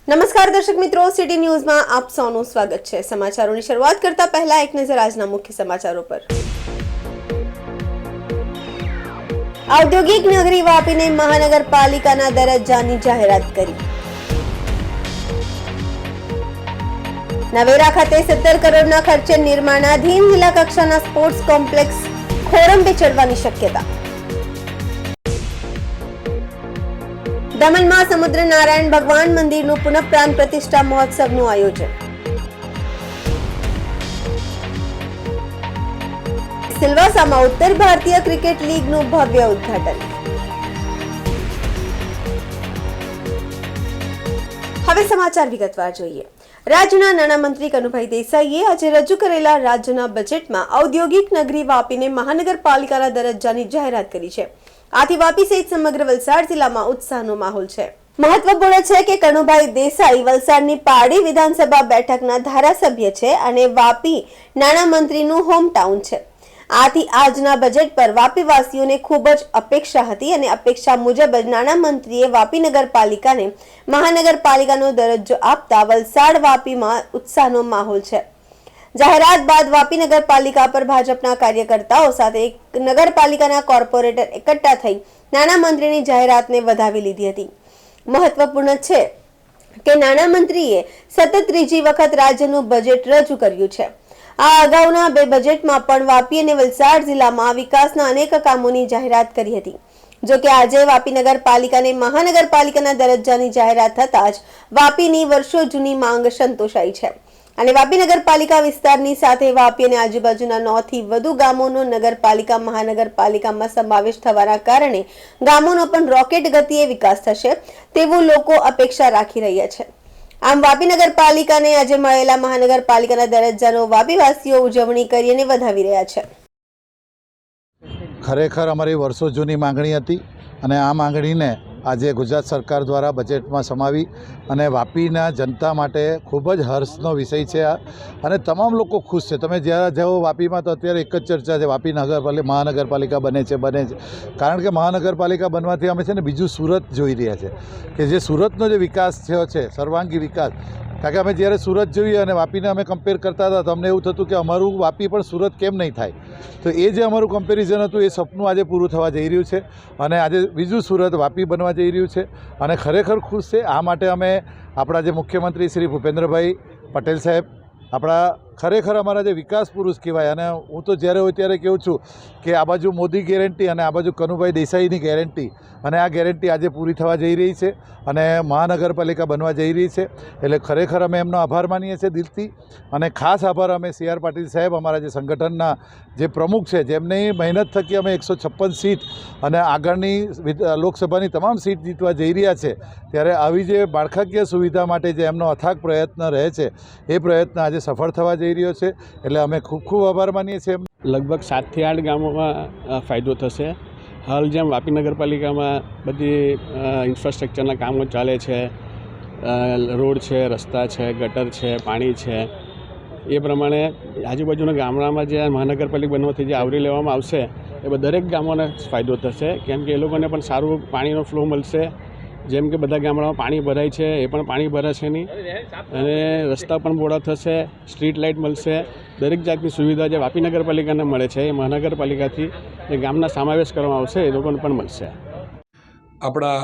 નમસ્કાર દર્શક મિત્રો, સિટી ન્યૂઝમાં આપ સૌનું સ્વાગત છે। સમાચારોની શરૂઆત કરતા પહેલા એક નજર આજના મુખ્ય સમાચારો પર। ઔદ્યોગિક નગરી વાપીને મહાનગરપાલિકાના દરજ્જાની જાહેરાત કરી। નવેરા ખાતે 17 કરોડના ખર્ચે નિર્માણાધીન જિલ્લા કક્ષાના સ્પોર્ટ્સ કોમ્પ્લેક્સ ખોરંભે ચડવાની શક્યતા। દમણમાં સમુદ્ર નારાયણ ભગવાન મંદિરનું પુનઃ પ્રાણ પ્રતિષ્ઠા મહોત્સવનું આયોજન। સિલવાસામાં ઉત્તર ભારતીય ક્રિકેટ લીગનું ભવ્ય ઉદ્ઘાટન। હવે સમાચાર વિગતવાર જોઈએ। રાજ્યના નાણામંત્રી કનુભાઈ દેસાઈએ આજે રજૂ કરેલા રાજ્યના બજેટમાં ઔદ્યોગિક નગરી વાપીને મહાનગરપાલિકાના દરજ્જાની જાહેરાત કરી છે। આથી વાપી સહિત સમગ્ર વલસાડ જિલ્લામાં ઉત્સાહનો માહોલ છે। મહત્વપૂર્ણ છે કે કનુભાઈ દેસાઈ વલસાડની પારડી વિધાનસભા બેઠકના ધારાસભ્ય છે અને વાપી નાણામંત્રીનું હોમટાઉન છે। આથી આજના બજેટ પર વાપીવાસીઓને ખૂબ જ અપેક્ષા હતી અને અપેક્ષા મુજબ જ નાણામંત્રીએ વાપી નગરપાલિકાને મહાનગરપાલિકાનો દરજ્જો આપતા વલસાડ વાપીમાં ઉત્સાહનો માહોલ છે। જાહેરાત બાદ વાપી નગરપાલિકા પર ભાજપના કાર્યકર્તાઓ સાથે નગરપાલિકાના કોર્પોરેટર એકઠા થઈ નાણામંત્રીની જાહેરાતને વધાવી લીધી હતી। મહત્વપૂર્ણ છે કે નાણામંત્રીએ સતત ત્રીજી વખત રાજ્યનું બજેટ રજૂ કર્યું છે। આ અગાઉના બે બજેટમાં પણ વાપી અને વલસાડ જિલ્લામાં વિકાસના અનેક કામોની જાહેરાત કરી હતી। જો કે આજે વાપી નગરપાલિકાને મહાનગરપાલિકાના દરજ્જાની જાહેરાત થતાં જ વાપીની વર્ષો જૂની માંગ સંતોષાઈ છે અને વાપી નગરપાલિકા વિસ્તારની સાથે વાપી અને આજુબાજુના 9 થી વધુ ગામોનો નગરપાલિકા મહાનગરપાલિકામાં સમાવેશ થવાના કારણે ગામોનો પણ રોકેટ ગતિએ વિકાસ થશે તેવું લોકો અપેક્ષા રાખી રહ્યા છે। આમ વાપી નગરપાલિકાને આજે મળેલા મહાનગરપાલિકાના દરજ્જાનો વાપીવાસીઓ ઉજવણી કરી અને વધાવી રહ્યા છે। ખરેખર અમારી વર્ષો જૂની માંગણી હતી અને આ માંગણીને આજે ગુજરાત સરકાર દ્વારા બજેટમાં સમાવી અને વાપીના જનતા માટે ખૂબ જ હર્ષનો વિષય છે અને તમામ લોકો ખુશ છે। તમે જ્યારે જાઓ વાપીમાં તો અત્યારે એક જ ચર્ચા છે, વાપી મહાનગરપાલિકા બને છે। કારણ કે મહાનગરપાલિકા બનવાથી અમે છે ને બીજું સુરત જોઈ રહ્યા છે કે જે સુરતનો જે વિકાસ થયો છે, સર્વાંગી વિકાસ। કારણ કે અમે જ્યારે સુરત જોઈએ અને વાપીને અમે કમ્પેર કરતા હતા તો અમને એવું થતું કે અમારું વાપી પણ સુરત કેમ નહીં થાય। તો એ જે અમારું કમ્પેરિઝન હતું એ સપનું આજે પૂરું થવા જઈ રહ્યું છે અને આજે બીજું સુરત વાપી બનવા જઈ રહ્યું છે અને ખરેખર ખુશ છે। આ માટે અમે આપણા જે મુખ્યમંત્રી શ્રી ભૂપેન્દ્રભાઈ પટેલ સાહેબ આપણા ખરેખર અમારા જે વિકાસ પુરુષ કહેવાય અને હું તો જ્યારે હોય ત્યારે કહું છું કે આ બાજુ મોદી ગેરંટી અને આ બાજુ કનુભાઈ દેસાઈની ગેરંટી અને આ ગેરંટી આજે પૂરી થવા જઈ રહી છે અને મહાનગરપાલિકા બનવા જઈ રહી છે। એટલે ખરેખર અમે એમનો આભાર માનીએ છીએ દિલથી અને ખાસ આભાર અમે CR પાટીલ સાહેબ અમારા જે સંગઠનના જે પ્રમુખ છે જેમની મહેનત થકી અમે 156 સીટ અને આગળની લોકસભાની તમામ સીટ જીતવા જઈ રહ્યા છે ત્યારે આવી જે માળખાકીય સુવિધા માટે જે એમનો અથાગ પ્રયત્ન રહે છે એ પ્રયત્ન આજે સફળ થવા જઈ રહ્યો છે। એટલે અમે ખૂબ ખૂબ આભાર માનીએ છીએ। લગભગ 7 થી 8 ગામોમાં ફાયદો થશે। હાલ જેમ વાપી નગરપાલિકામાં બધી ઇન્ફ્રાસ્ટ્રક્ચરના કામો ચાલે છે, રોડ છે, રસ્તા છે, ગટર છે, પાણી છે, એ પ્રમાણે આજુબાજુના ગામડામાં જે મહાનગરપાલિકા બનવાથી જે આવરી લેવામાં આવશે એ દરેક ગામોને ફાયદો થશે કેમ કે એ લોકોને પણ સારું પાણીનો ફ્લો મળશે। જેમ કે બધા ગામડામાં પાણી ભરાય છે એ પણ પાણી ભરાશે નહીં અને રસ્તા પણ પહોળા થશે, સ્ટ્રીટ લાઇટ મળશે, દરેક જાતની સુવિધા જે વાપી નગરપાલિકાને મળે છે એ મહાનગરપાલિકાથી એ ગામના સમાવેશ કરવામાં આવશે એ લોકોને પણ મળશે। આપણા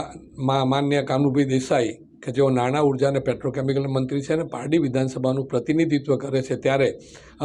માન્ય કાનુભાઈ દેસાઈ કે જેઓ નાણાં ઉર્જા અને પેટ્રોકેમિકલ મંત્રી છે અને પારડી વિધાનસભાનું પ્રતિનિધિત્વ કરે છે ત્યારે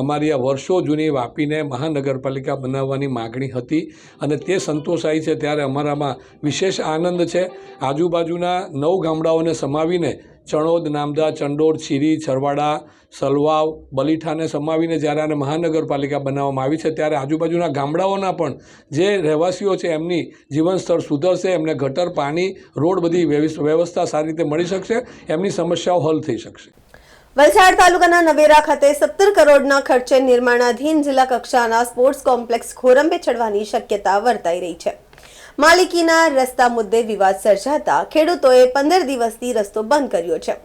અમારી આ વર્ષો જૂની વાપીને મહાનગરપાલિકા બનાવવાની માગણી હતી અને તે સંતોષાઈ છે ત્યારે અમારામાં વિશેષ આનંદ છે। આજુબાજુના 9 ગામડાઓને સમાવીને ચણોદ, નામદા, ચંડોળ, છીરી, છરવાડા, સલવાવ, બલીઠાને સમાવીને જ્યારે આને મહાનગરપાલિકા બનાવવામાં આવી છે ત્યારે આજુબાજુના ગામડાઓના પણ જે રહેવાસીઓ છે એમની જીવન સ્તર સુધરશે, એમને ગટર, પાણી, રોડ બધી વ્યવસ્થા સારી રીતે મળી શકશે, એમની સમસ્યાઓ હલ થઈ શકશે। વલસાડ તાલુકાના નવેરા ખાતે 17 કરોડના ખર્ચે નિર્માણાધીન જિલ્લા કક્ષાના સ્પોર્ટ્સ કોમ્પ્લેક્સ ખોરંભે ચડવાની શક્યતા વર્તાઈ રહી છે। માલિકીના રસ્તા મુદ્દે વિવાદ સર્જાતા ખેડૂતોએ 15 દિવસથી રસ્તો બંધ કર્યો છે।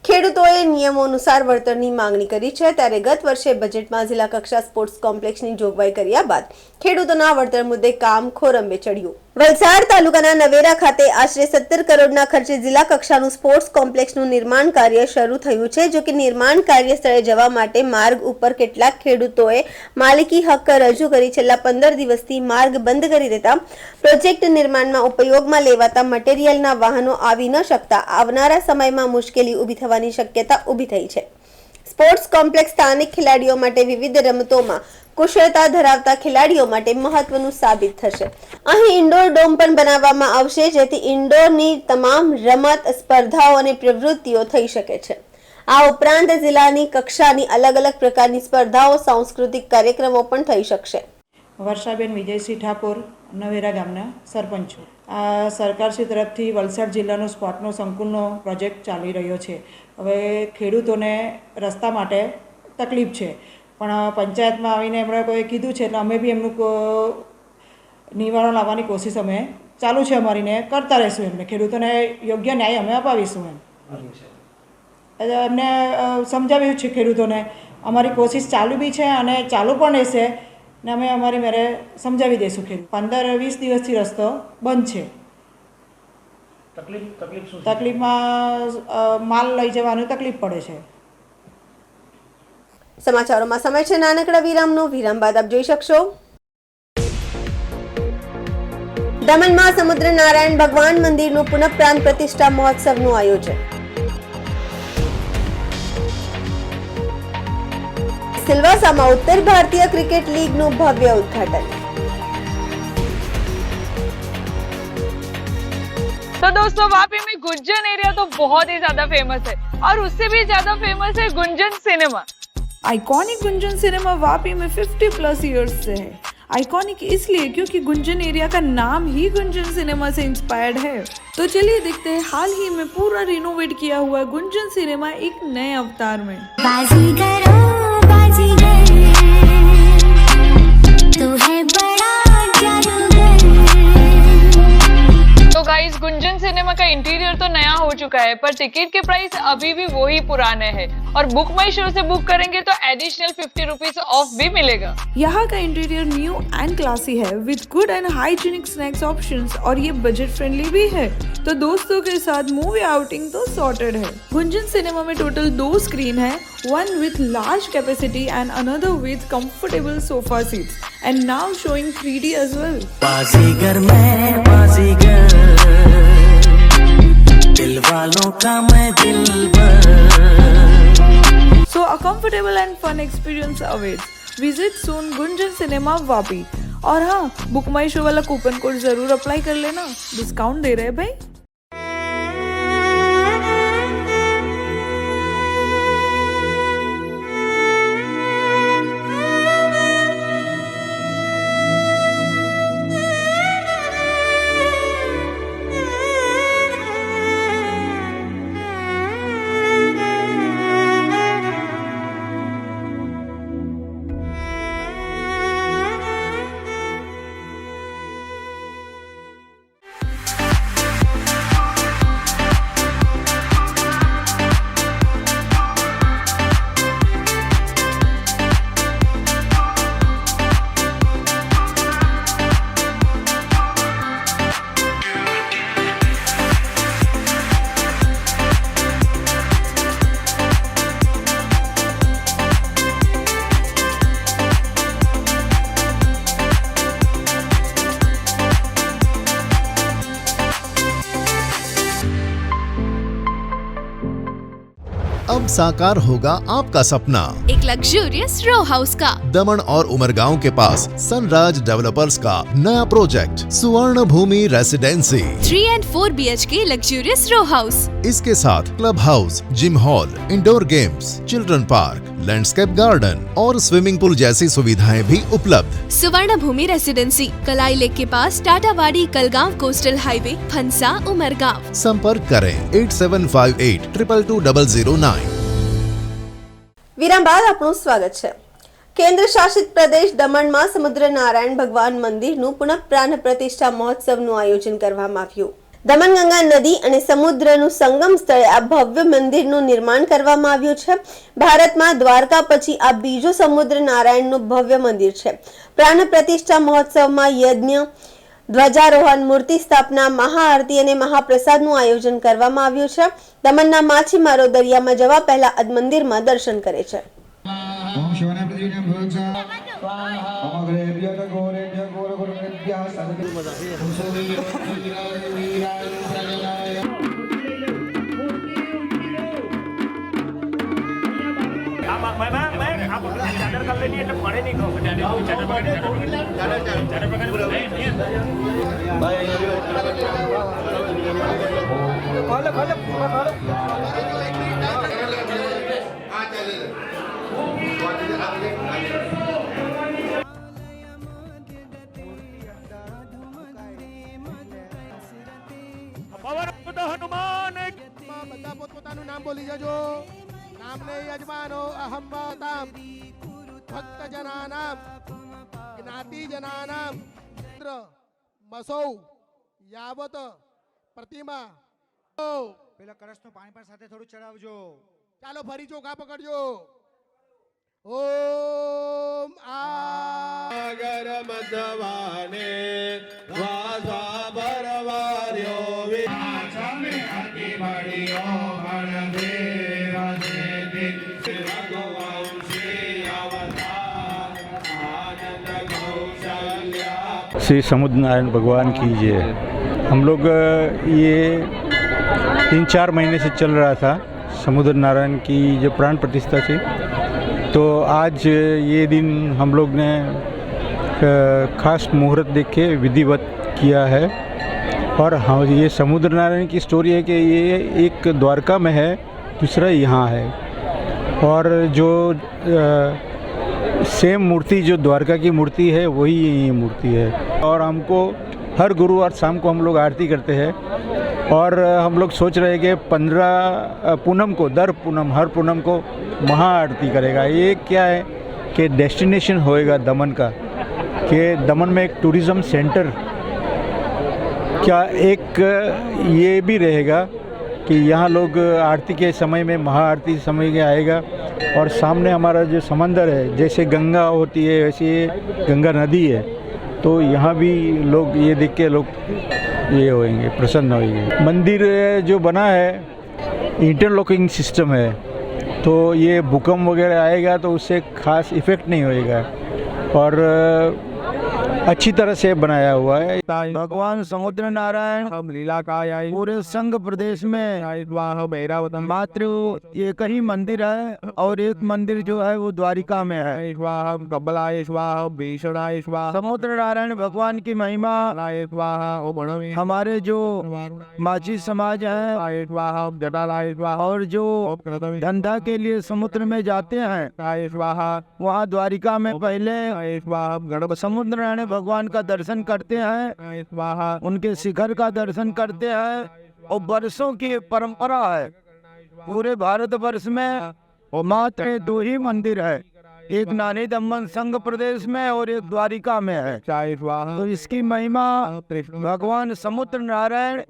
ખેડૂતોએ નિયમો અનુસાર વળતરની માંગણી કરી છે ત્યારે ગત વર્ષે બજેટમાં જિલ્લા કક્ષા સ્પોર્ટ્સ કોમ્પ્લેક્સની જોગવાઈ કર્યા બાદ ખેડૂતોના વળતર મુદ્દે કામ ખોરંભે ચડ્યું। વલસાડ તાલુકાના નવેરા ખાતે આશરે 17 કરોડના ખર્ચે જિલ્લા કક્ષાનું સ્પોર્ટ્સ કોમ્પ્લેક્સનું નિર્માણ કાર્ય શરૂ થયું છે. જો કે નિર્માણ કાર્ય સ્થળે જવા માટે માર્ગ ઉપર કેટલાક ખેડૂતોએ માલિકી હક રજૂ કરી છેલ્લા 15 દિવસથી માર્ગ બંધ કરી દેતા પ્રોજેક્ટ નિર્માણમાં ઉપયોગમાં લેવાતા મટીરીયલના વાહનો આવી ન શકતા આવનારા સમયમાં મુશ્કેલી ઊભી થવાની શક્યતા ઊભી થઈ છે. સ્પોર્ટ્સ કોમ્પ્લેક્સ સ્થાનિક ખેલાડીઓ માટે વિવિધ રમતોમાં કુશળતા ધરાવતા ખેલાડીઓ માટે મહત્વનું સાબિત થશે. અહીં ઇન્ડોર ડોમ પણ બનાવવામાં આવશે, જેથી ઇન્ડોરની તમામ રમત સ્પર્ધાઓ અને પ્રવૃત્તિઓ થઈ શકે છે. આ ઉપરાંત જિલ્લાની કક્ષાની અલગ અલગ પ્રકારની સ્પર્ધાઓ, સાંસ્કૃતિક કાર્યક્રમો પણ થઈ શકશે. વર્ષાબેન વિજયસિંહ ઠાકોર, નવેરા ગામના સરપંચ છું. આ સરકારશ્રી તરફથી વલસાડ જિલ્લાનો સ્પોર્ટનો સંકુલનો પ્રોજેક્ટ ચાલી રહ્યો છે. હવે ખેડૂતોને રસ્તા માટે તકલીફ છે, પણ પંચાયતમાં આવીને એમણે કોઈ કીધું છે એટલે અમે બી એમનું નિવારણ લાવવાની કોશિશ અમે ચાલુ છે અમારીને કરતા રહીશું. એમને ખેડૂતોને યોગ્ય ન્યાય અમે અપાવીશું. એટલે એમને સમજાવ્યું છે ખેડૂતોને અમારી કોશિશ ચાલુ બી છે અને ચાલુ પણ રહેશે ને અમે અમારી મેરે સમજાવી દઈશું. ખેડૂત 15-20 દિવસથી રસ્તો બંધ છે. તકલીફમાં માલ લઈ જવાનું તકલીફ પડે છે. સમાચારોમાં સમય છે નાનકડા વિરામનો. વિરામ બાદ આપ જોઈ શકશો દમણમાં સમુદ્ર નારાયણ ભગવાન મંદિરનું પુનઃ પ્રાણ પ્રતિષ્ઠા મહોત્સવનું આયોજન. સિલવાસામાં ઉત્તર ભારતીય ક્રિકેટ લીગનું ભવ્ય ઉદ્ઘાટન. तो दोस्तों वापी में गुंजन एरिया तो बहुत ही ज्यादा फेमस है और उससे भी ज्यादा फेमस है Gunjan cinema. Iconic Gunjan cinema Vapi में 50+ ईयर्स से है. आइकॉनिक इसलिए क्योंकि गुंजन एरिया का नाम ही गुंजन सिनेमा से इंस्पायर्ड है. तो चलिए देखते हैं हाल ही में पूरा रिनोवेट किया हुआ गुंजन सिनेमा एक नए अवतार में. बाजीगर तू है बड़ा जादूगर. तो गाइस गुंजन सिनेमा का इंटीरियर तो नया हो चुका है पर टिकट के प्राइस अभी भी वही पुराने हैं और बुक माई शो से बुक करेंगे तो एडिशनल 50 रुपीज ऑफ भी मिलेगा. यहाँ का इंटीरियर न्यू एंड क्लासी है with good and hygienic snacks options और ये बजट फ्रेंडली भी है. तो दोस्तों के साथ मूवी आउटिंग तो सॉर्टेड है. गुंजन सिनेमा में टोटल 2 स्क्रीन है, one with large capacity and another with comfortable sofa seats and now showing 3D as well. बाजीगर मैं बाजीगर दिल वालों का मैं दिलबर. So a comfortable and fun experience awaits. Visit soon Gunjan cinema Vapi. और हाँ, बुक माई शो वाला कूपन कोड जरूर अप्लाई कर लेना, डिस्काउंट दे रहे हैं भाई. अब साकार होगा आपका सपना एक लग्जूरियस रो हाउस का. दमन और उमरगांव के पास सनराज डेवलपर्स का नया project Suvarna Bhoomi residency 3 and 4 BHK luxurious row house. इसके साथ club house, gym hall, indoor games, children park, landscape garden और स्विमिंग पूल जैसी सुविधाएं भी उपलब्ध. सुवर्ण भूमि रेसिडेंसी कलाई लेक के पास टाटावाड़ी कलगांव कोस्टल हाईवे फंसा उमरगांव. संपर्क करें 8758 222 009. વિરામ બાદ આપનું સ્વાગત છે. કેન્દ્ર શાસિત પ્રદેશ દમણમાં સમુદ્ર નારાયણ ભગવાન મંદિરનું પુનઃ પ્રાણ પ્રતિષ્ઠા મહોત્સવનું આયોજન કરવામાં આવ્યું. દમણગંગા નદી અને સમુદ્રનું સંગમ સ્થળે આ ભવ્ય મંદિરનું નિર્માણ કરવામાં આવ્યું છે. ભારતમાં દ્વારકા પછી આ બીજો સમુદ્ર નારાયણનું ભવ્ય મંદિર છે. પ્રાણ પ્રતિષ્ઠા મહોત્સવમાં યજ્ઞ, ધ્વજારોહણ, મૂર્તિ સ્થાપના, મહાઆરતી અને મહાપ્રસાદનું આયોજન કરવામાં આવ્યું છે. દમણના માછીમારો દરિયામાં જવા પહેલા આ મંદિરમાં દર્શન કરે છે. બધા પોતપોતાનું નામ બોલી જજો. નામને યજમાનો અહમ વાતામ ભક્ત જનાનામ જ્ઞાતિ જનાનામ મિત્ર મસૌ યાવત પ્રતિમા. પેલા કળશનું પાણી પણ સાથે થોડું ચડાવજો. ચાલો ફરી ચોખા પકડજો. ઓમ આગર મધવાને વાસા ભરવાર્યો વિનાશમે અતિ બળિયો ગણદેવ દેતિ ભગવાંશી અવતાર આનંદ કૌશલ્યા. श्री समुद्र नारायण भगवान की जय. हम लोग ये 3-4 महीने से चल रहा था समुद्र नारायण की जो प्राण प्रतिष्ठा थी. तो आज ये दिन हम लोग ने खास मुहूर्त देख के विधिवत किया है. और हाँ, ये समुद्र नारायण की स्टोरी है कि ये एक द्वारका में है, दूसरा यहाँ है. और जो सेम मूर्ति जो द्वारका की मूर्ति है वही ये मूर्ति है. और हमको हर गुरुवार शाम को हम लोग आरती करते हैं. और हम लोग सोच रहे हैं कि 15 पूनम को, दर पूनम, हर पूनम को महाआरती करेगा. ये क्या है कि डेस्टिनेशन होएगा दमन का, कि दमन में एक टूरिज़्म सेंटर क्या एक ये भी रहेगा कि यहाँ लोग आरती के समय में, महाआरती समय के आएगा. और सामने हमारा जो समंदर है, जैसे गंगा होती है वैसे गंगा नदी है, तो यहाँ भी लोग ये देख के लोग ये होएंगे, प्रसन्न होएंगे. मंदिर जो बना है इंटरलॉकिंग सिस्टम है, तो ये भूकंप वगैरह आएगा तो उससे खास इफ़ेक्ट नहीं होएगा. और अच्छी तरह से बनाया हुआ है. भगवान समुद्र नारायण हम लीला का पूरे संघ प्रदेश में मात्र एक ही मंदिर है, और एक मंदिर जो है वो द्वारिका में है. समुद्र नारायण भगवान की महिमा हमारे जो माझी समाज है और जो धंधा के लिए समुद्र में जाते हैं, वहाँ द्वारिका में पहले समुद्र नारायण भगवान का दर्शन करते हैं, उनके शिखर का दर्शन करते हैं. और वर्षों की परंपरा है, पूरे भारतवर्ष में मात्र 2 ही मंदिर है, एक नानी दमन संघ प्रदेश में और एक द्वारिका में है. तो इसकी महिमा भगवान समुद्र नारायण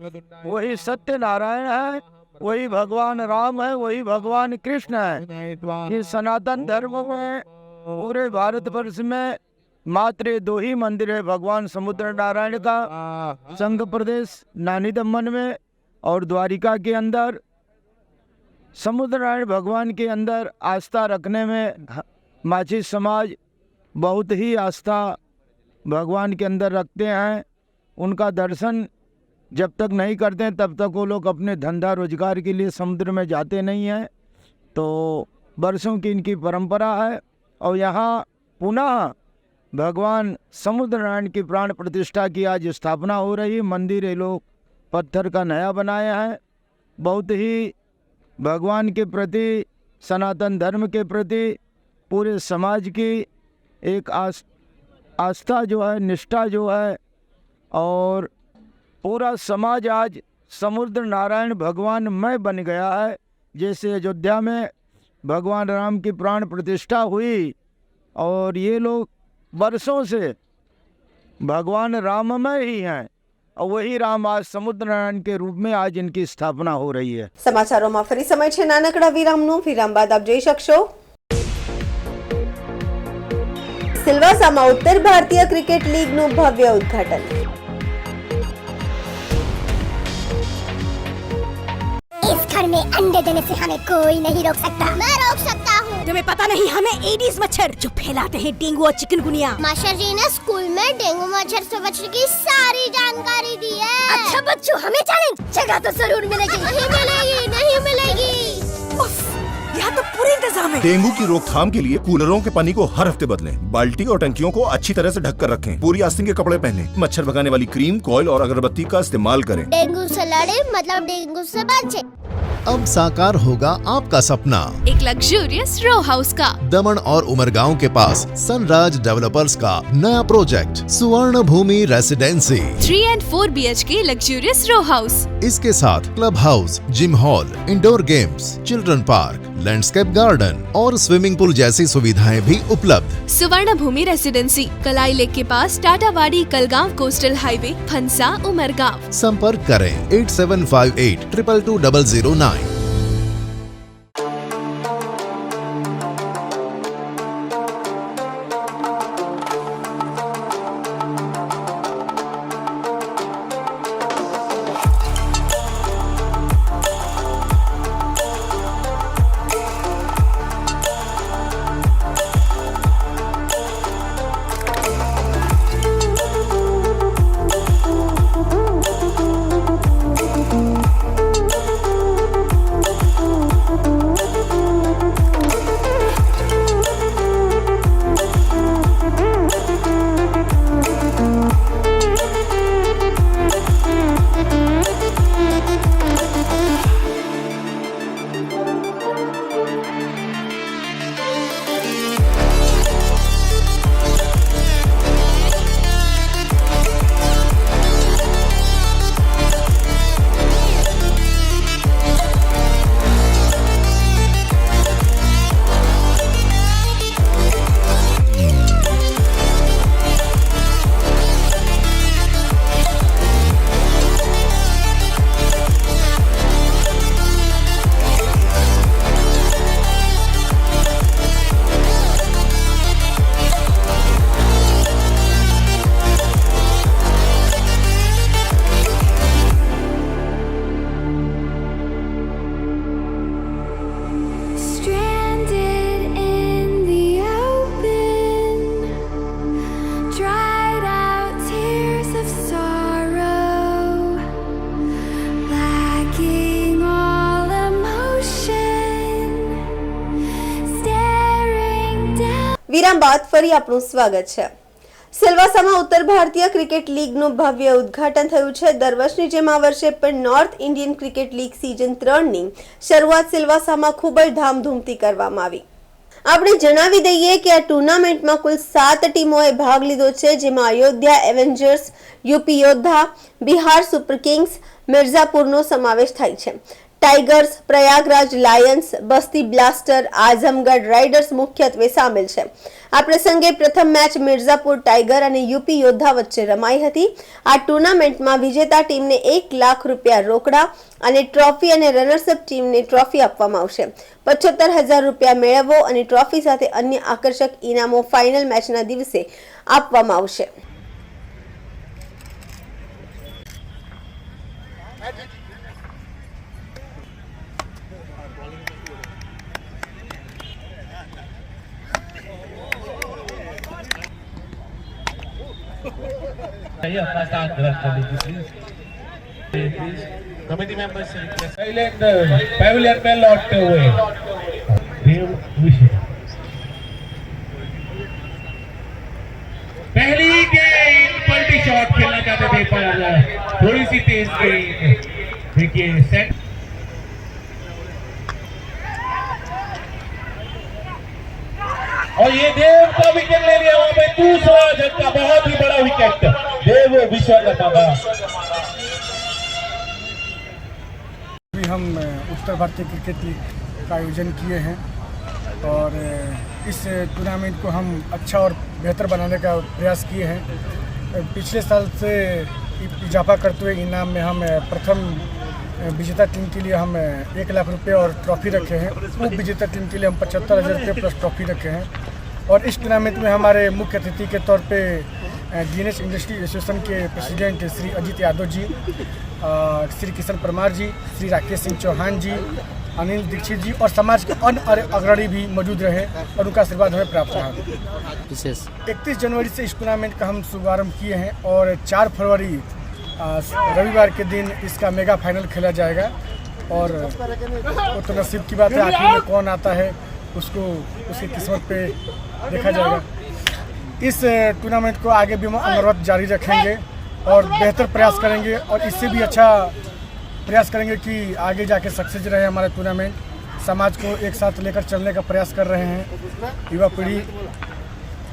वही सत्य नारायण है, वही भगवान राम है, वही भगवान कृष्ण है. ये सनातन धर्म में पूरे भारतवर्ष में मात्र 2 ही मंदिर है, भगवान समुद्र नारायण का संघ प्रदेश नानी दमन में और द्वारिका के अंदर. समुद्र नारायण भगवान के अंदर आस्था रखने में माझी समाज बहुत ही आस्था भगवान के अंदर रखते हैं. उनका दर्शन जब तक नहीं करते हैं तब तक वो लोग अपने धंधा रोजगार के लिए समुद्र में जाते नहीं हैं. तो वर्षों की इनकी परंपरा है. और यहाँ पुनः भगवान समुद्र नारायण की प्राण प्रतिष्ठा की आज स्थापना हो रही. मंदिर ये लोग पत्थर का नया बनाया है. बहुत ही भगवान के प्रति, सनातन धर्म के प्रति पूरे समाज की एक आस्था जो है, निष्ठा जो है, और पूरा समाज आज समुद्र नारायण भगवानमय बन गया है. जैसे अयोध्या में भगवान राम की प्राण प्रतिष्ठा हुई, और ये लोग वर्षों से भगवान राममय ही हैं, और वही राम आज समुद्र नारायण के रूप में आज इनकी स्थापना हो रही है. સમાચારોમાં ફરી સમય છે નાનકડા વિરામનો. વિરામ બાદ આપ જોઈ શકશો સિલવાસામાં ઉત્તર ભારતીય ક્રિકેટ લીગનું ભવ્ય ઉદ્ઘાટન. घर में अंडे देने से हमें कोई नहीं रोक सकता। मैं रोक सकता हूँ। तुम्हें पता नहीं हमें एडीज मच्छर जो फैलाते हैं डेंगू और चिकनगुनिया। मास्टर जी ने स्कूल में डेंगू मच्छर से बचने की सारी जानकारी दी है। अच्छा बच्चों, हमें चैलेंज जगह तो जरूर मिलेगी। नहीं मिलेगी, नहीं मिलेगी। यहाँ तो पूरी इंतजाम है। डेंगू की रोकथाम के लिए कूलरों के पानी को हर हफ्ते बदलें। बाल्टी और टंकियों को अच्छी तरह से ढक कर रखें। पूरी आस्तीन के कपड़े पहनें। मच्छर भगाने वाली क्रीम, कॉइल और अगरबत्ती का इस्तेमाल करें। डेंगू से लड़े मतलब डेंगू से बचे। अब साकार होगा आपका सपना, एक लग्जूरियस रो हाउस का। दमन और उमरगांव के पास सनराज डेवलपर्स का नया project Suvarna Bhoomi residency 3 and 4 BHK luxurious row house. इसके साथ club house, gym hall, indoor games, children park, landscape garden और स्विमिंग पूल जैसी सुविधाएं भी उपलब्ध। सुवर्ण भूमि रेसिडेंसी कलाई लेक के पास टाटावाड़ी कलगांव कोस्टल हाईवे, फंसा उमरगांव। संपर्क करें 8758 222 009। વિરામ બાદ ફરી આપનું સ્વાગત છે। સિલવાસામાં ઉત્તર ભારતીય ક્રિકેટ લીગનું ભવ્ય ઉદ્ઘાટન થયું છે। દર વર્ષની જેમ આ વર્ષે પણ north Indian cricket league season 3ની શરૂઆત સિલવાસામાં ખૂબ જ ધામધૂમથી કરવામાં આવી। આપણે જણાવી દઈએ કે આ ટુર્નામેન્ટમાં કુલ 7 ટીમોએ ભાગ લીધો છે, જેમાં અયોધ્યા એવેન્જર્સ, યુપી યોદ્ધા, બિહાર સુપર કિંગ્સ, મિર્ઝાપુરનો સમાવેશ થાય છે। टाइगर्स, प्रयागराज लायंस, बस्ती ब्लास्टर, आजमगढ़ राइडर्स मुख्यत्वे सामेल है। आ प्रसंगे प्रथम मैच मिर्जापुर टाइगर और यूपी योद्धा वच्चे रमाई हती। आ टूर्नामेंट में विजेता टीम ने 1 लाख रुपया रोकड़ा और ट्रॉफी और रनर्सअप टीम ने ट्रॉफी आपवामां आवशे। 75,000 रुपया मेळवो और ट्रॉफी साथे अन्य आकर्षक इनामों फाइनल मैचना दिवसे आपवामां आवशे। अपना साथ ग्रहण कर लीजिए please. Committee members silent pavilion में लौटते हुए देव विषय पहली गेंद पलटी शॉट खेलना चाहते थे पर थोड़ी सी तेज गेंद। देखिए सेट और ये देव का विकेट ले लिया। वहां पे दूसरा झटका, बहुत ही बड़ा विकेट देव विश्वकर्मा का। अभी हम उत्तर भारतीय क्रिकेट लीग का आयोजन किए हैं और इस टूर्नामेंट को हम अच्छा और बेहतर बनाने का प्रयास किए हैं। पिछले साल से इजाफा करते हुए इनाम में हम प्रथम विजेता टीम के लिए हम 1 लाख रुपये और ट्रॉफी रखे हैं। उप विजेता टीम के लिए हम 75,000 रुपये प्लस ट्रॉफी रखे हैं। और इस टूर्नामेंट में हमारे मुख्य अतिथि के तौर पे जीएनएस इंडस्ट्री एसोसिएशन के प्रेसिडेंट श्री अजीत यादव जी, श्री किशन परमार जी, श्री राकेश सिंह चौहान जी, अनिल दीक्षित जी और समाज के अन्य अग्रणी भी मौजूद रहे और उनका आशीर्वाद हमें प्राप्त रहा। विशेष 31 जनवरी से इस टूर्नामेंट का हम शुभारंभ किए हैं और 4 फरवरी रविवार के दिन इसका मेगा फाइनल खेला जाएगा और वो तो नसीब की बात है, आखिर में कौन आता है उसको उसकी किस्मत पे देखा जाएगा। इस टूर्नामेंट को आगे भी हम अनवरत जारी रखेंगे और बेहतर प्रयास करेंगे और इससे भी अच्छा प्रयास करेंगे कि आगे जाके सक्सेस रहे हमारा टूर्नामेंट। समाज को एक साथ लेकर चलने का प्रयास कर रहे हैं, युवा पीढ़ी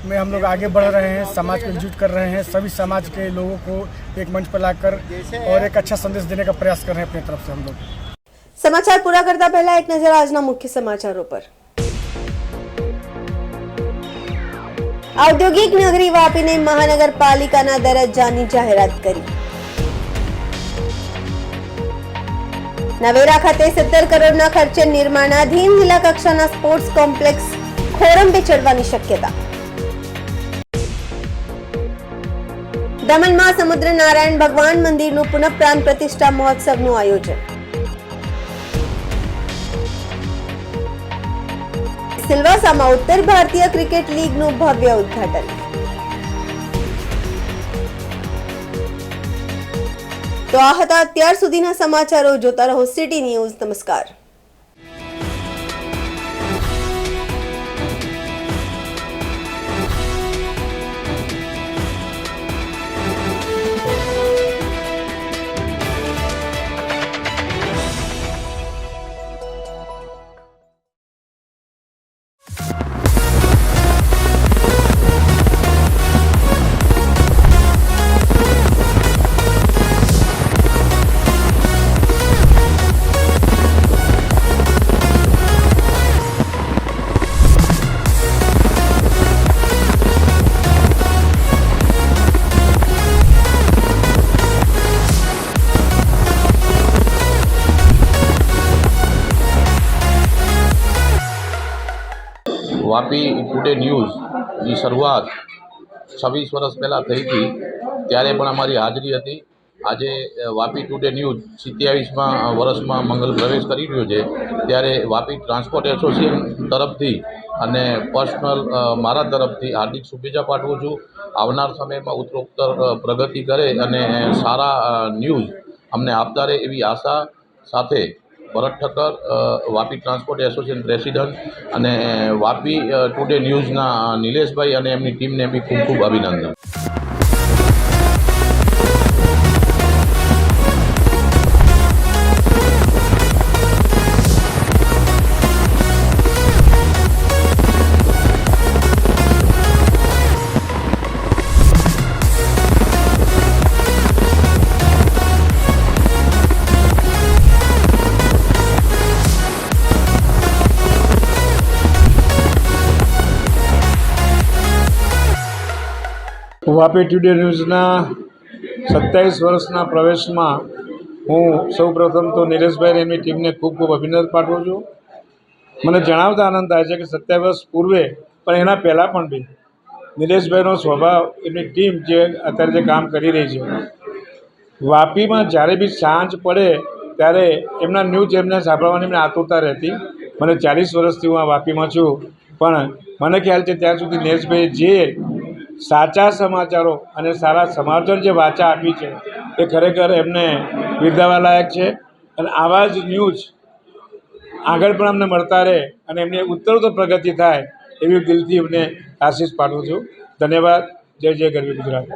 में हम लोग आगे बढ़ रहे हैं, समाज को एकजुट कर रहे हैं, सभी समाज के लोगों को एक मंच पर लाकर और एक अच्छा संदेश देने का प्रयास कर रहे हैं अपनी तरफ से हम लोग। સમાચાર પૂરા કરતા પહેલા એક નજર આજના મુખ્ય સમાચારો પર। ઔદ્યોગિક નગરી વાપીને મહાનગરપાલિકાના દરજ્જાની જાહેરાત કરી। નવેરા ખાતે 17 કરોડના ખર્ચે નિર્માણાધીન જિલ્લા કક્ષાના સ્પોર્ટ્સ કોમ્પ્લેક્સ ખોરંભે ચડવાની શક્યતા। દમણમાં સમુદ્ર નારાયણ ભગવાન મંદિરનું પુનઃપ્રાણ પ્રતિષ્ઠા મહોત્સવનું આયોજન। સિલવાસામાં ઉત્તર ભારતીય ક્રિકેટ લીગનું ભવ્ય ઉદ્ઘાટન। તો આ હતા અત્યાર સુધીના સમાચારો। જોતા રહો સિટી ન્યૂઝ। નમસ્કાર। વાપી ટુડે ન્યૂઝની શરૂઆત 26 વર્ષ પહેલાં થઈ હતી, ત્યારે પણ અમારી હાજરી હતી। આજે વાપી ટુડે ન્યૂઝ 27મા વર્ષમાં મંગલ પ્રવેશ કરી રહ્યો છે, ત્યારે વાપી ટ્રાન્સપોર્ટ એસોસિએશન તરફથી અને પર્સનલ મારા તરફથી હાર્દિક શુભેચ્છા પાઠવું છું। આવનાર સમયમાં ઉત્તરોત્તર પ્રગતિ કરે અને સારા ન્યૂઝ અમને આપતા રહે એવી આશા સાથે Bharat Thakkar, Vapi transport association president અને વાપી ટુડે ન્યૂઝના નિલેશભાઈ અને એમની ટીમને બી ખૂબ ખૂબ અભિનંદન। વાપી ટુડે ન્યૂઝના 27 વર્ષના પ્રવેશમાં હું સૌપ્રથમ તો નિલેશભાઈ અને એમની ટીમને ખૂબ ખૂબ અભિનંદન પાઠવું છું। મને જણાવતા આનંદ થાય છે કે 27 વર્ષ પૂર્વે પણ એના પહેલાં પણ બી નિલેશભાઈનો સ્વભાવ, એમની ટીમ જે અત્યારે જે કામ કરી રહી છે, વાપીમાં જ્યારે બી સાંજ પડે ત્યારે એમના ન્યૂઝ એમને સાંભળવાની એમને આતુરતા રહેતી। મને 40 વર્ષથી હું આ વાપીમાં છું, પણ મને ખ્યાલ છે ત્યાં સુધી નિલેશભાઈએ જે સાચા સમાચારો અને સારા સમાચાર જે વાચા આપી છે એ ખરેખર એમને બિરદાવવા લાયક છે અને આવા જ ન્યૂઝ આગળ પણ અમને મળતા રહે અને એમની ઉત્તરોત્તર પ્રગતિ થાય એવી દિલથી એમને આશીષ પાઠવું છું। ધન્યવાદ। જય જય ગરવી ગુજરાત।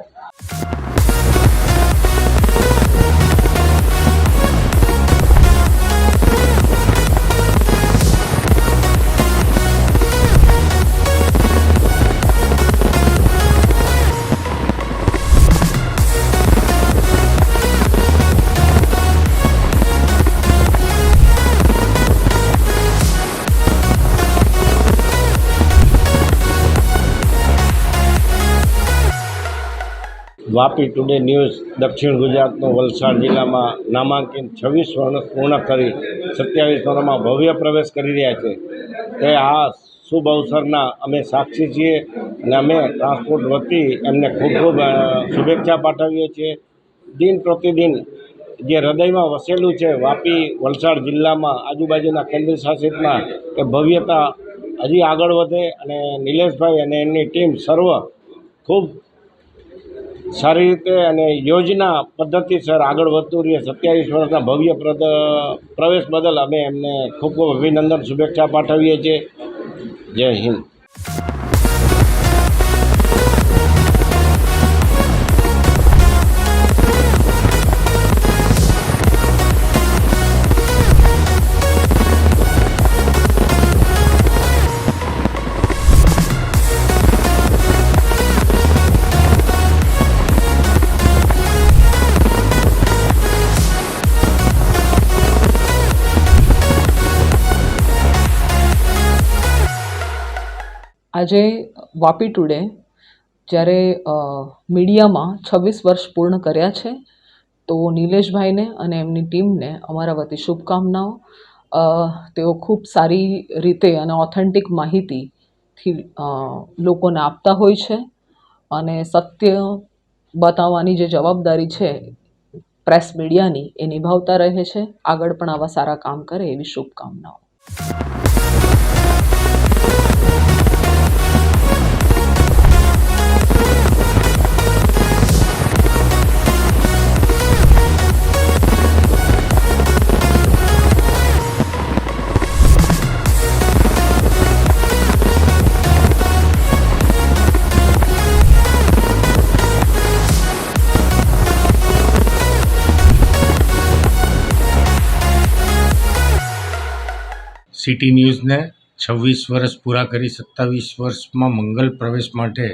વાપી ટુડે ન્યૂઝ દક્ષિણ ગુજરાતનો વલસાડ જિલ્લામાં નામાંકિત 26 વર્ષ પૂર્ણ કરી 27 વર્ષમાં ભવ્ય પ્રવેશ કરી રહ્યા છે। તે આ શુભ અવસરના અમે સાક્ષી છીએ અને અમે ટ્રાન્સપોર્ટ વતી એમને ખૂબ ખૂબ શુભેચ્છા પાઠવીએ છીએ. દિન પ્રતિદિન જે હૃદયમાં વસેલું છે વાપી વલસાડ જિલ્લામાં આજુબાજુના કેન્દ્ર શાસિતમાં એ ભવ્યતા હજી આગળ વધે અને નિલેશભાઈ અને એમની ટીમ સર્વ ખૂબ સારી રીતે અને યોજના પદ્ધતિસર આગળ વધતું રહીએ. 27 વર્ષના ભવ્ય પ્રવેશ બદલ અમે એમને ખૂબ ખૂબ અભિનંદન શુભેચ્છા પાઠવીએ છીએ. જય હિન્દ. આજે વાપી ટુડે જ્યારે મીડિયામાં 26 વર્ષ પૂર્ણ કર્યા છે તો નિલેશભાઈને અને એમની ટીમને અમારા વતી શુભકામનાઓ. તેઓ ખૂબ સારી રીતે અને ઓથેન્ટિક માહિતીથી લોકોને આપતા હોય છે અને સત્ય બતાવવાની જે જવાબદારી છે પ્રેસ મીડિયાની એ નિભાવતા રહે છે. આગળ પણ આવા સારા કામ કરે એવી શુભકામનાઓ. સિટી ન્યૂઝને 26 વર્ષ પૂરા કરી 27 વર્ષમાં મંગલ પ્રવેશ માટે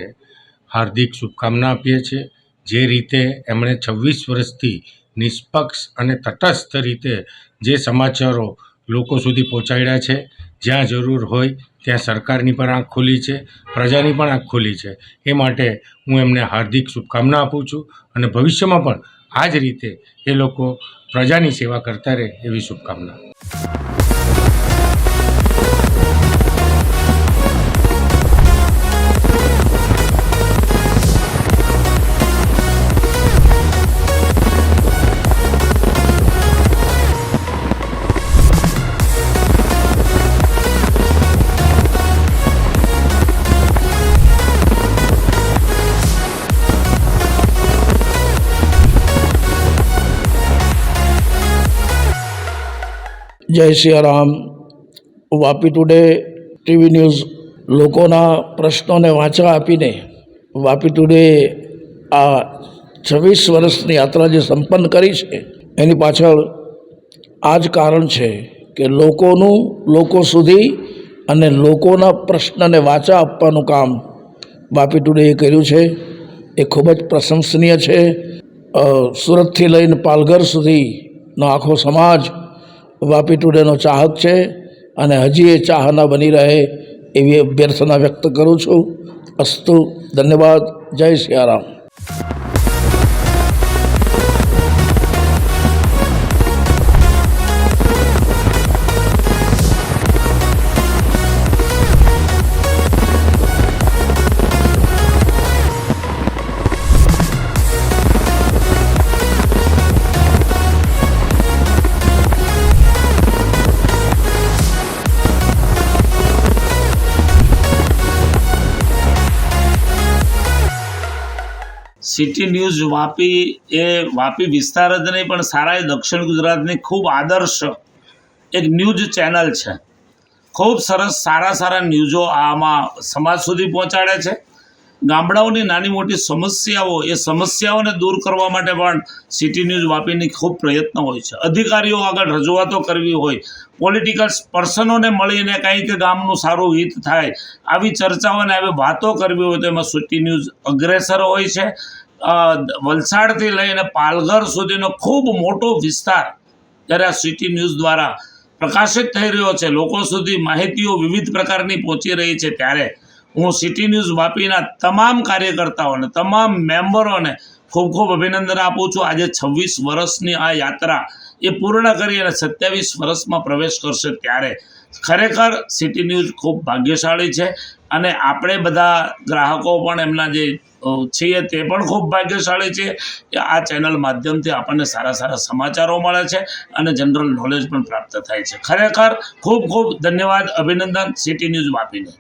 હાર્દિક શુભકામના આપીએ છીએ. જે રીતે એમણે 26 વર્ષથી નિષ્પક્ષ અને તટસ્થ રીતે જે સમાચારો લોકો સુધી પહોંચાડ્યા છે, જ્યાં જરૂર હોય ત્યાં સરકારની પણ આંખ ખુલી છે, પ્રજાની પણ આંખ ખુલી છે. એ માટે હું એમને હાર્દિક શુભકામના આપું છું અને ભવિષ્યમાં પણ આ જ રીતે એ લોકો પ્રજાની સેવા કરતા રહે એવી શુભકામના. જય Siyaram. Vapi today TV news લોકોના પ્રશ્નોને વાંચા આપીને વાપી ટુડે આ 26 વર્ષની યાત્રા જે સંપન્ન કરી છે એની પાછળ આ જ કારણ છે કે લોકોનું લોકો સુધી અને લોકોના પ્રશ્નને વાંચા આપવાનું કામ વાપી ટુડેએ કર્યું છે. એ ખૂબ જ પ્રશંસનીય છે. સુરતથી લઈને પાલઘર સુધીનો આખો સમાજ વાપી ટુડેનો ચાહક છે અને હજી એ ચાહના બની રહે એવી અભ્યર્થના વ્યક્ત કરું છું. અસ્તુ. ધન્યવાદ. જય સિયારામ. સિટી ન્યૂઝ વાપી એ વાપી વિસ્તાર જ નહીં પણ સારા એ દક્ષિણ ગુજરાતની ખૂબ આદર્શ એક ન્યૂઝ ચેનલ છે. ખૂબ સરસ સારા ન્યૂઝો આમાં સમાજ સુધી પહોંચાડે છે. ગામડાઓની નાની મોટી સમસ્યાઓ એ સમસ્યાઓને દૂર કરવા માટે પણ સિટી ન્યૂઝ વાપીની ખૂબ પ્રયત્ન હોય છે. અધિકારીઓ આગળ રજૂઆતો કરવી હોય, પોલિટિકલ પર્સનોને મળીને કંઈક ગામનું સારું હિત થાય આવી ચર્ચાઓને આવી વાતો કરવી હોય તો એમાં સિટી ન્યૂઝ અગ્રેસર હોય છે. વલસાડથી લઈને પાલઘર સુધીનો ખૂબ મોટો વિસ્તાર જ્યારે આ સિટી ન્યૂઝ દ્વારા પ્રકાશિત થઈ રહ્યો છે, લોકો સુધી માહિતીઓ વિવિધ પ્રકારની પહોંચી રહી છે, ત્યારે હું સિટી ન્યૂઝ વાપીના તમામ કાર્યકર્તાઓને તમામ મેમ્બરોને ખૂબ ખૂબ અભિનંદન આપું છું. આજે 26 વર્ષની આ યાત્રા એ પૂર્ણ કરી અને 27 વર્ષમાં પ્રવેશ કરશે ત્યારે ખરેખર સિટી ન્યૂઝ ખૂબ ભાગ્યશાળી છે અને આપણે બધા ગ્રાહકો પણ એમના જે છીએ તે પણ ખૂબ ભાગ્યશાળી છે કે આ ચેનલ માધ્યમથી આપણને સારા સારા સમાચારો મળે છે અને જનરલ નોલેજ પણ પ્રાપ્ત થાય છે. ખરેખર ખૂબ ખૂબ ધન્યવાદ, અભિનંદન સિટી ન્યૂઝ વાપીને.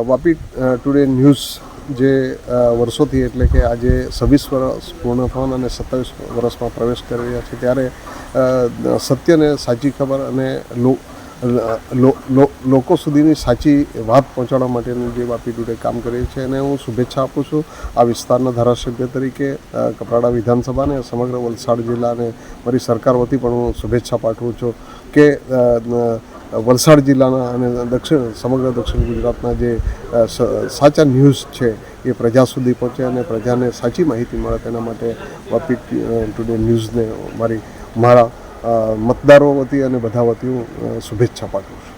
વાપી ટુડે ન્યૂઝ જે વર્ષોથી એટલે કે આજે 26 વર્ષ પૂર્ણ થવાના અને 27 વર્ષમાં પ્રવેશ કરી રહ્યા છે ત્યારે સત્યને સાચી ખબર અને લોકો સુધીની સાચી વાત પહોંચાડવા માટેનું જે વાપી ટુડે કામ કરે છે અને હું શુભેચ્છા આપું છું આ વિસ્તારના ધારાસભ્ય તરીકે કપરાડા વિધાનસભાને સમગ્ર વલસાડ જિલ્લાને મારી સરકાર વતી પણ હું શુભેચ્છા પાઠવું છું કે વલસાડ જિલ્લાના અને સમગ્ર દક્ષિણ ગુજરાતના જે સાચા ન્યૂઝ છે એ પ્રજા સુધી પહોંચે અને પ્રજાને સાચી માહિતી મળે તેના માટે વાપી ટુડે ન્યૂઝને મારા મતદારો વતી અને બધા વતી હું શુભેચ્છા પાઠવું છું.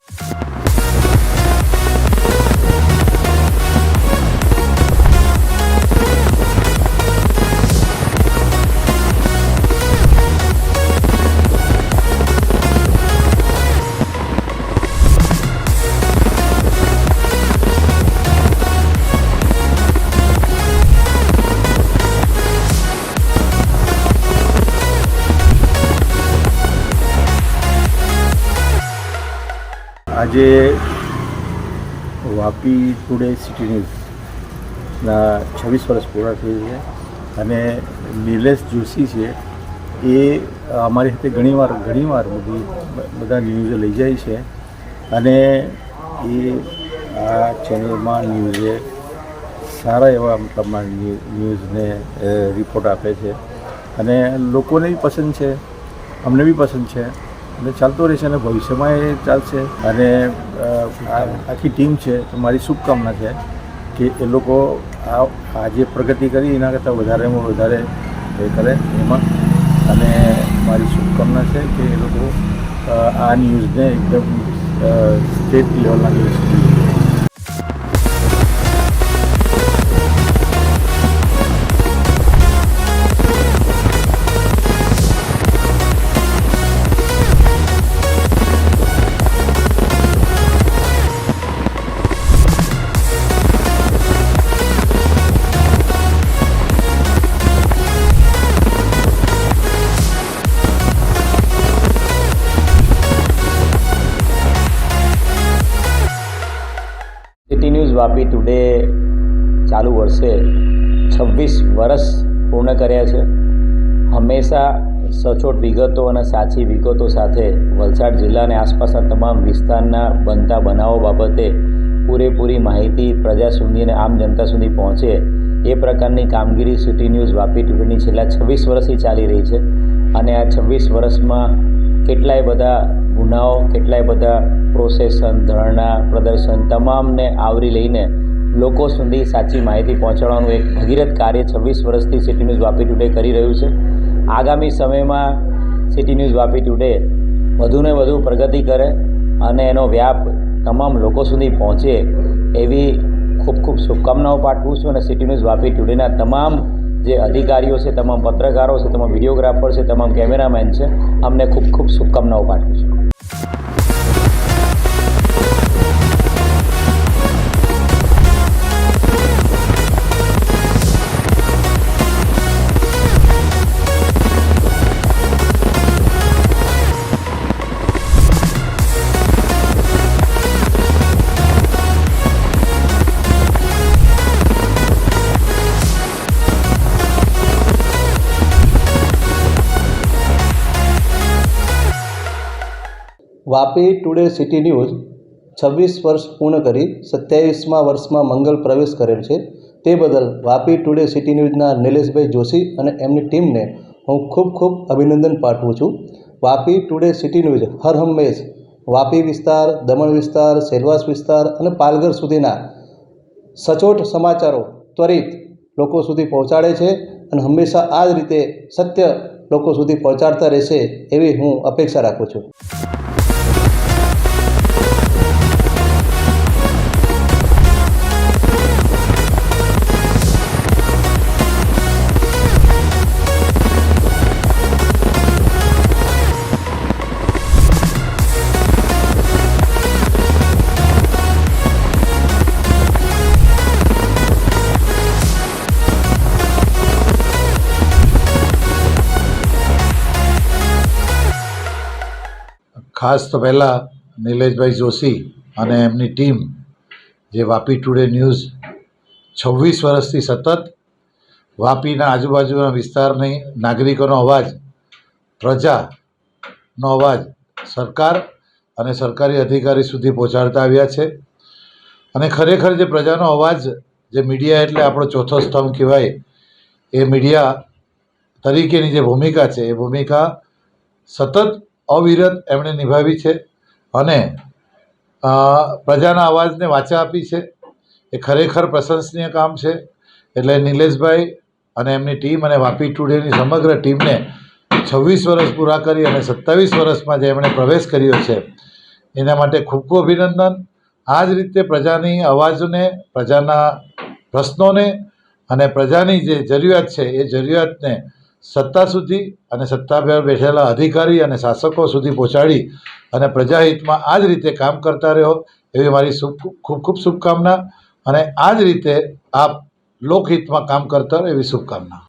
આજે વાપી ટુડે સિટી ન્યૂઝના 26 વર્ષ પૂરા થઈ છે અને નિલેશ જોશી છે એ અમારી સાથે ઘણીવાર બધા ન્યૂઝ લઈ જાય છે અને એ આ ચેનલમાં ન્યૂઝે સારા એવા મતલબમાં ન્યૂઝને રિપોર્ટ આપે છે અને લોકોને બી પસંદ છે, અમને બી પસંદ છે અને ચાલતો રહેશે અને ભવિષ્યમાં એ ચાલશે. અને આખી ટીમ છે તો મારી શુભકામના છે કે એ લોકો આજે પ્રગતિ કરી એના કરતાં વધારેમાં વધારે એ કરે એમાં, અને મારી શુભકામના છે કે એ લોકો આ ન્યૂઝને એકદમ સ્ટેટ લેવલના news city news Vapi today ચાલુ વર્ષે 26 વર્ષ પૂર્ણ કર્યા છે. હંમેશા સચોટ વિગતો અને સાચી વિગતો સાથે વલસાડ જિલ્લા અને આસપાસના તમામ વિસ્તારના બનતા બનાવો બાબતે પૂરેપૂરી માહિતી પ્રજા સુધી અને આમ જનતા સુધી પહોંચે એ પ્રકારની કામગીરી સિટી ન્યૂઝ વાપી ટુડેની છેલ્લા 26 વર્ષથી ચાલી રહી છે. અને આ 26 વર્ષમાં કેટલાય બધા ગુનાઓ, કેટલાય બધા પ્રોસેસન, ધરણા, પ્રદર્શન તમામને આવરી લઈને લોકો સુધી સાચી માહિતી પહોંચાડવાનું એક ભગીરથ કાર્ય 26 વર્ષથી સિટી ન્યૂઝ વાપી ટુડે કરી રહ્યું છે. આગામી સમયમાં સિટી ન્યૂઝ વાપી ટુડે વધુને વધુ પ્રગતિ કરે અને એનો વ્યાપ તમામ લોકો સુધી પહોંચે એવી ખૂબ ખૂબ શુભકામનાઓ પાઠવું છું. અને સિટી ન્યૂઝ વાપી ટુડેના તમામ જે અધિકારીઓ છે, તમામ પત્રકારો છે, તમામ વિડીયોગ્રાફર છે, તમામ કેમેરામેન છે, અમને ખૂબ ખૂબ શુભકામનાઓ પાઠવું છું. વાપી ટુડે સિટી ન્યૂઝ 26 વર્ષ પૂર્ણ કરી 27મા વર્ષમાં મંગલ પ્રવેશ કરેલ છે. તે બદલ વાપી ટુડે સિટી ન્યૂઝના નિલેશભાઈ જોશી અને એમની ટીમને હું ખૂબ ખૂબ અભિનંદન પાઠવું છું. વાપી ટુડે સિટી ન્યૂઝ હર હંમેશ વાપી વિસ્તાર, દમણ વિસ્તાર, સેલવાસ વિસ્તાર અને પાલઘર સુધીના સચોટ સમાચારો ત્વરિત લોકો સુધી પહોંચાડે છે અને હંમેશા આ જ રીતે સત્ય લોકો સુધી પહોંચાડતા રહેશે એવી હું અપેક્ષા રાખું છું. ખાસ તો પહેલાં નિલેશભાઈ જોશી અને એમની ટીમ જે વાપી ટુડે ન્યૂઝ 26 વર્ષથી સતત વાપીના આજુબાજુના વિસ્તારની નાગરિકોનો અવાજ, પ્રજાનો અવાજ સરકાર અને સરકારી અધિકારી સુધી પહોંચાડતા આવ્યા છે. અને ખરેખર જે પ્રજાનો અવાજ, જે મીડિયા એટલે આપણો ચોથો સ્તંભ કહેવાય, એ મીડિયા તરીકેની જે ભૂમિકા છે એ ભૂમિકા સતત અવિરત એમણે નિભાવી છે અને પ્રજાના અવાજને વાચા આપી છે. એ ખરેખર પ્રશંસનીય કામ છે. એટલે નિલેશભાઈ અને એમની ટીમ અને વાપી ટુડેની સમગ્ર ટીમને 26 વર્ષ પૂરા કરી અને 27 વર્ષમાં જે એમણે પ્રવેશ કર્યો છે એના માટે ખૂબ ખૂબ અભિનંદન. આ જ રીતે પ્રજાની અવાજને, પ્રજાના પ્રશ્નોને અને પ્રજાની જે જરૂરિયાત છે એ જરૂરિયાતને સત્તા સુધી અને સત્તા પર બેઠેલા અધિકારી અને શાસકો સુધી પહોંચાડી અને પ્રજાહિતમાં આ જ રીતે કામ કરતા રહો એવી મારી ખૂબ ખૂબ શુભકામના. અને આ જ રીતે આપ લોકહિતમાં કામ કરતા રહો એવી શુભકામના.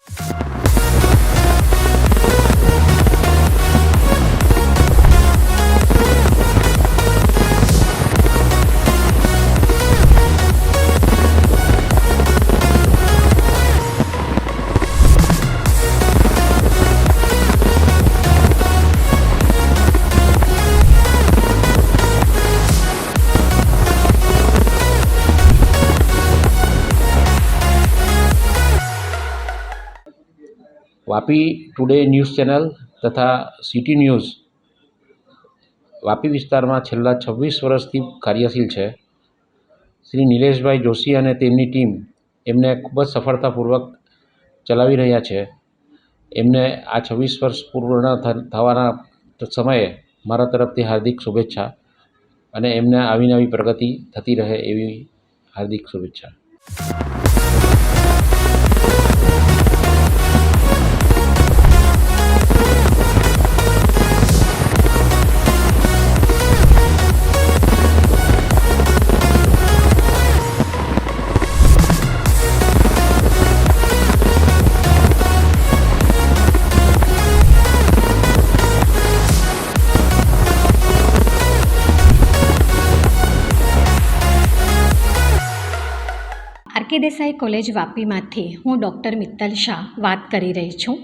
વાપી ટુડે ન્યૂઝ ચેનલ તથા સિટી ન્યૂઝ વાપી વિસ્તારમાં છેલ્લા 26 વર્ષથી કાર્યશીલ છે. શ્રી નિલેશભાઈ જોશી અને તેમની ટીમ એમને ખૂબ જ સફળતાપૂર્વક ચલાવી રહ્યા છે. એમને આ 26 વર્ષ પૂર્ણ થવાના સમયે મારા તરફથી હાર્દિક શુભેચ્છા અને એમને આવી નવી પ્રગતિ થતી રહે એવી હાર્દિક શુભેચ્છા. આરકે દેસાઈ કોલેજ વાપીમાંથી હું ડૉક્ટર મિત્તલ શાહ વાત કરી રહી છું.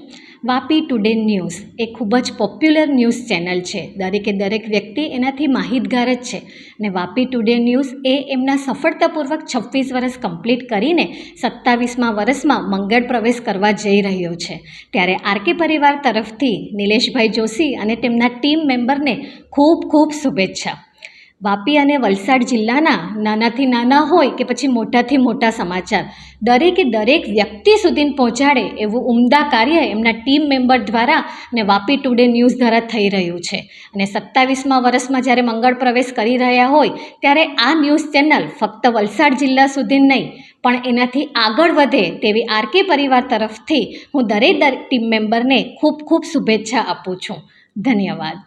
વાપી ટુડે ન્યૂઝ એ ખૂબ જ પોપ્યુલર ન્યૂઝ ચેનલ છે. દરેકે દરેક વ્યક્તિ એનાથી માહિતગાર જ છે. અને વાપી ટુડે ન્યૂઝ એ એમના સફળતાપૂર્વક 26 વર્ષ કમ્પ્લીટ કરીને 27મા વર્ષમાં મંગળ પ્રવેશ કરવા જઈ રહ્યો છે. ત્યારે આરકે પરિવાર તરફથી નિલેશભાઈ જોશી અને તેમના ટીમ મેમ્બરને ખૂબ ખૂબ શુભેચ્છા. વાપી અને વલસાડ જિલ્લાના નાનાથી નાના હોય કે પછી મોટાથી મોટા સમાચાર દરેકે દરેક વ્યક્તિ સુધી પહોંચાડે એવું ઉમદા કાર્ય એમના ટીમ મેમ્બર દ્વારા અને વાપી ટુડે ન્યૂઝ દ્વારા થઈ રહ્યું છે. અને 27મા વર્ષમાં જ્યારે મંગળ પ્રવેશ કરી રહ્યા હોય ત્યારે આ ન્યૂઝ ચેનલ ફક્ત વલસાડ જિલ્લા સુધી નહીં પણ એનાથી આગળ વધે તેવી આરકે પરિવાર તરફથી હું દરેક ટીમ મેમ્બરને ખૂબ ખૂબ શુભેચ્છા આપું છું. ધન્યવાદ.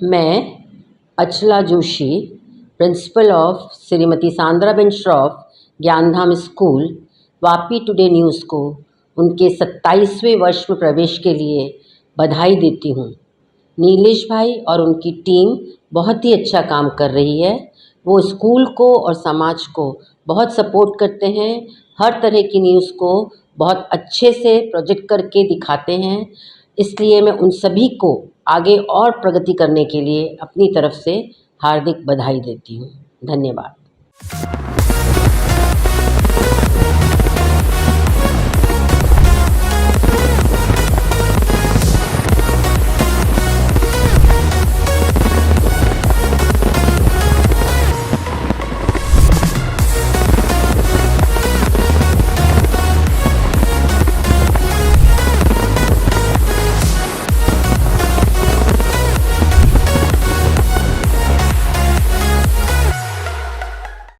मैं Achala Joshi, principal of Shrimati Sandraben Shroff Gyandham school, Vapi today news को उनके 27वें वर्ष में प्रवेश के लिए बधाई देती हूँ. नीलेश भाई और उनकी टीम बहुत ही अच्छा काम कर रही है। वो स्कूल को और समाज को बहुत सपोर्ट करते हैं, हर तरह की न्यूज़ को बहुत अच्छे से प्रोजेक्ट करके दिखाते हैं। इसलिए मैं उन सभी को आगे और प्रगति करने के लिए अपनी तरफ से हार्दिक बधाई देती हूँ। धन्यवाद।